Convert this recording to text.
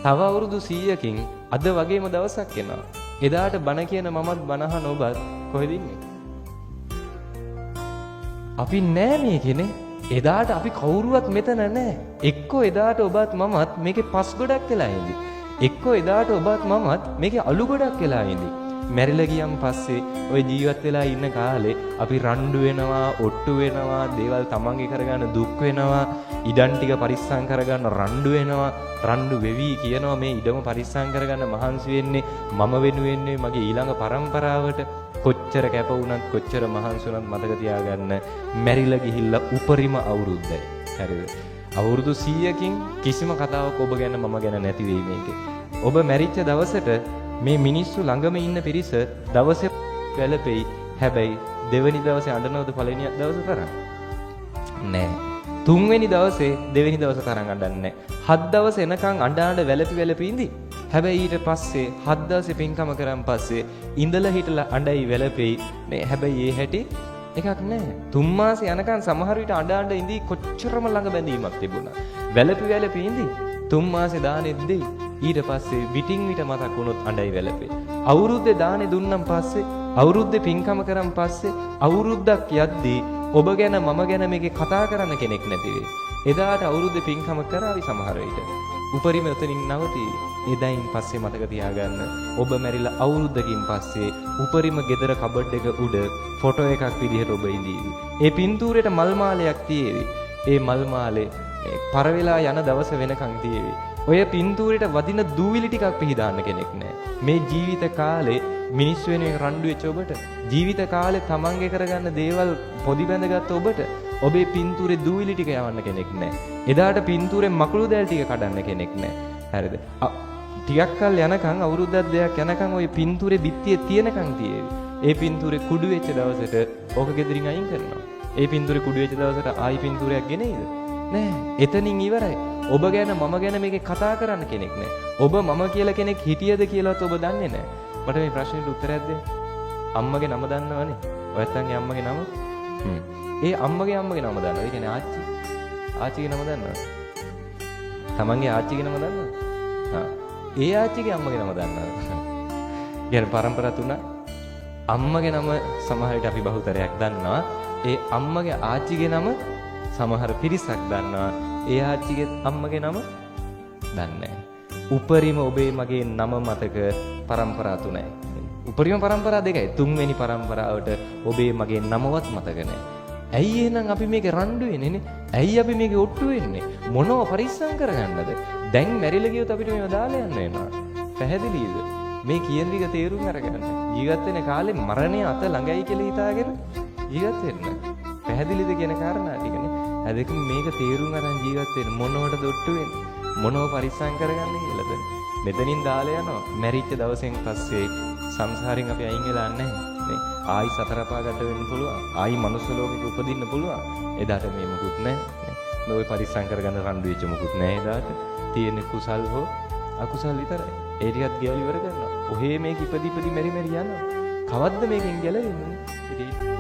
තව අවුරුදු 100කින් අද වගේම දවසක් එනවා. එදාට බණ කියන මමත් බණ අහන ඔබත් කොහෙද ඉන්නේ? අපි නෑ මේකනේ. එදාට අපි කවුරුවත් මෙතන නෑ. එක්කෝ එදාට ඔබත් මමත් මේකේ පස් ගොඩක් වෙලා ඉඳි. එක්කෝ එදාට ඔබත් මමත් මේකේ අලු ගොඩක් වෙලා ඉඳි. මැරිලා ගියන් පස්සේ ওই ජීවත් වෙලා ඉන්න කාලේ අපි රණ්ඩු වෙනවා, ඔට්ටු වෙනවා, දේවල් තමන්ගේ කරගන්න දුක් වෙනවා, ඉඩම් ටික පරිස්සම් කරගන්න රණ්ඩු වෙනවා, රණ්ඩු වෙවි කියනවා මේ ඉඩම පරිස්සම් කරගන්න මහන්සි වෙන්නේ මම වෙනුවෙන් මගේ ඊළඟ පරම්පරාවට. කොච්චර කැප වුණත් කොච්චර මහන්සි වුණත් මතක තියාගන්න මැරිලා ගිහිල්ලා උපරිම අවුරුද්දයි. හරිද? අවුරුදු 100කින් කිසිම කතාවක් ඔබ ගැන මම ගැන නැති වෙයි මේකේ. ඔබ මැරිච්ච දවසට මේ මිනිස්සු ළඟම ඉන්න පිරිස දවසේ වැළපෙයි. හැබැයි දෙවෙනි දවසේ අඬනවද පළවෙනි දවසේ තරම්? නෑ. තුන්වෙනි දවසේ දෙවෙනි දවසේ තරම් අඬන්නේ නෑ. 7 දවස් එනකන් අඬ වැළපි ඉඳි. හැබැයි ඊට පස්සේ 7 දවසේ පින්කම කරන් පස්සේ ඉඳලා හිටලා අඬයි වැළපෙයි. නේ හැබැයි ඒ හැටි එකක් නෑ. 3 මාසෙ යනකන් සමහර විට අඬ ඉඳි කොච්චරම ළඟ බැඳීමක් තිබුණා. වැළපි ඉඳි 3 මාසෙ දානෙත් දෙයි. ඊට පස්සේ විටින් විට මතක් වුණොත් අඬයි වැළපෙයි. අවුරුද්දේ දානේ දුන්නම් පස්සේ අවුරුද්දේ පින්කම කරන් පස්සේ අවුරුද්දක් යද්දී ඔබ ගැන මම ගැන මේකේ කතා කරන්න කෙනෙක් නැති වෙයි. එදාට අවුරුද්දේ පින්කම කරાવી සමහර විට. උපරිම එතනින් නවතී. එදායින් පස්සේ මතක තියාගන්න ඔබ මැරිලා අවුරුද්දකින් පස්සේ උපරිම ගෙදර කබඩ් එක උඩ ෆොටෝ එකක් විදිහට ඔබ ඉඳීවි. ඒ පින්තූරෙට මල් මාලයක් තියේවි. ඒ මල් මාලේ පර වෙලා යන දවස වෙනකන් තියේවි. ඔය පින්තූරෙට වදින දූවිලි ටිකක් පිහදාන්න කෙනෙක් නැහැ. මේ ජීවිත කාලේ මිනිස් වෙනුවෙන් රණ්ඩු වෙච්ච ඔබට, ජීවිත කාලේ තමන්ගේ කරගන්න දේවල් පොඩි බැඳගත්ත ඔබට ඔබේ පින්තූරේ දූවිලි ටික යවන්න කෙනෙක් නැහැ. එදාට පින්තූරෙන් මකුළු දැල් ටික කඩන්න කෙනෙක් නැහැ. හරිද? ටිකක් කල් යනකම් අවුරුද්දක් දෙකක් යනකම් ওই පින්තූරේ බිත්තියේ තියෙනකම් තියේවි. ඒ පින්තූරේ කුඩු වෙච්ච දවසට ඕක ගෙදරින් අයින් කරනවා. ඒ පින්තූරේ කුඩු වෙච්ච දවසට ආයි පින්තූරයක් ගෙනෙයිද? නෑ. එතනින් ඉවරයි. ඔබ ගැන මම ගැන මේකේ කතා කරන්න කෙනෙක් නෑ. ඔබ මම කියලා කෙනෙක් හිටියද කියලාත් ඔබ දන්නේ නෑ. මට මේ ප්‍රශ්නෙට උත්තරයක් දෙන්න. අම්මගේ නම දන්නවනේ. ඔයත්තන්ගේ අම්මගේ නම? ඒ අම්මගේ නම දන්නවද? ඒ කියන්නේ ආච්චි. ආච්චිගේ නම දන්නවද? තමන්ගේ ආච්චිගේ නම දන්නවද? ඒ ආච්චිගේ අම්මගේ නම දන්නවද? කියන පරම්පරා තුන අම්මගේ නම සමහර විට අපි බහුතරයක් දන්නවා. ඒ අම්මගේ ආච්චිගේ නම සමහර පිරිසක් දන්නවා. ඒ ආච්චිගේ අම්මගේ නම දන්නේ නැහැ. උපරිම ඔබේ මගේ නම මතක පරම්පරා තුනයි. උපරිම පරම්පරා දෙකයි. තුන්වෙනි පරම්පරාවට ඔබේ මගේ නමවත් මතක නැහැ. ඇයි එහෙනම් අපි මේකේ රණ්ඩු වෙන්නේ? ඇයි අපි මේකේ ඔට්ටු වෙන්නේ? මොනව පරිස්සම් කරගන්නද? දැන් මැරිලා ගියොත් අපිට මේව දාලා යන්න වෙනවා. පැහැදිලිද? මේ කියන ටික තේරුම් අරගන්න. ජීවත් වෙන කාලේ මරණය අත ළඟයි කියලා හිතාගෙන ජීවත් වෙන්න. පැහැදිලිද කියන කාරණා ටිකනේ. අදක මේක තේරුම් අරන් ජීවත් වෙන්න මොනවටද ඔට්ටු වෙන්නේ? මොනව පරිස්සම් කරගන්න කියලාද? මෙතනින් දාලා යනවා. මැරිච්ච දවසෙන් පස්සේ සංසාරයෙන් අපි අයින් වෙලා නැහැ. නේ? ආයි සතර පාගත වෙන්න පුළුවන්. ආයි මනුස්ස ලෝකෙක උපදින්න පුළුවන්. එදාට මේ මොකුත් නැහැ. මේ ඔය පරිස්සම් කරගන්න රණ්ඩු වෙච්ච මොකුත් නැහැ එදාට. තියෙන කුසල් හෝ අකුසල් විතරයි. ඒ ටිකත් ගෙවල් ඉවර කරනවා. ඔහේ මේක ඉපදි මෙරි යනවා. කවද්ද මේකෙන් ගැලවෙන්නේ? ඉතින්